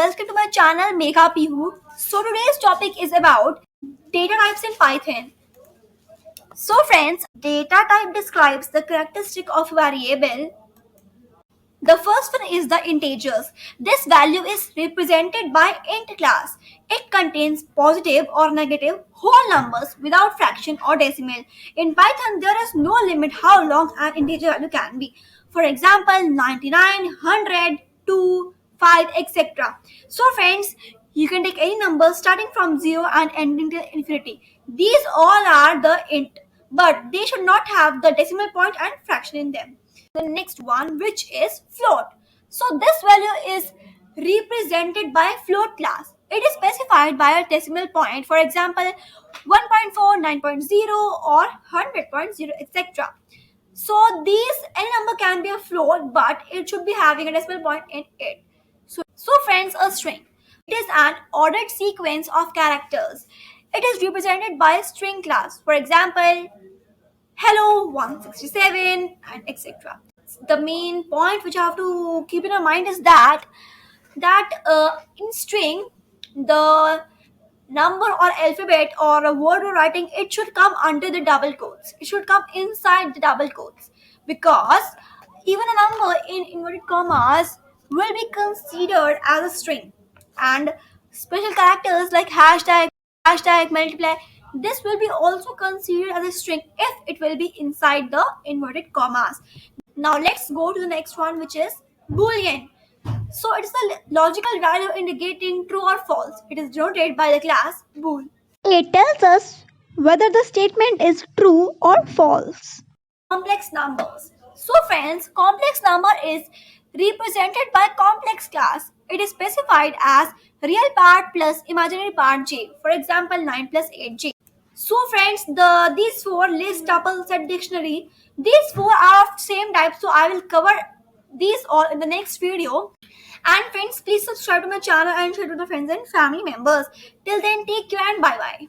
welcome to my channel Megha Pihu. So today's topic is about data types in Python. So friends, data type describes the characteristic of a variable. The first one is the integers. This value is represented by int class. It contains positive or negative whole numbers without fraction or decimal. In Python, there is no limit how long an integer value can be. For example, 99, 100, 2, 5, etc. So friends, you can take any number starting from 0 and ending to infinity. These all are the int, but they should not have the decimal point and fraction in them. The next one, which is float. So this value is represented by float class. It is specified by a decimal point, for example 1.4, 9.0 or 100.0, etc. So these any number can be a float, but it should be having a decimal point in it. So friends, a string. It is an ordered sequence of characters. It is represented by a string class. For example, hello 167 and etc. The main point which you have to keep in your mind is that in string, the number or alphabet or a word or writing, it should come under the double quotes. It should come inside the double quotes, because even a number in inverted commas will be considered as a string, and special characters like hashtag multiply, this will be also considered as a string if it will be inside the inverted commas. Now let's go to the next one, which is Boolean. So it is the logical value indicating true or false. It is denoted by the class bool. It tells us whether the statement is true or false. Complex numbers. So friends, complex number is represented by complex class. It is specified as real part plus imaginary part j. For example, 9 plus 8j. So friends, these four list tuple set dictionary. These four are of same type, so I will cover these all in the next video. And friends, please subscribe to my channel and share to the friends and family members. Till then, take care and bye bye.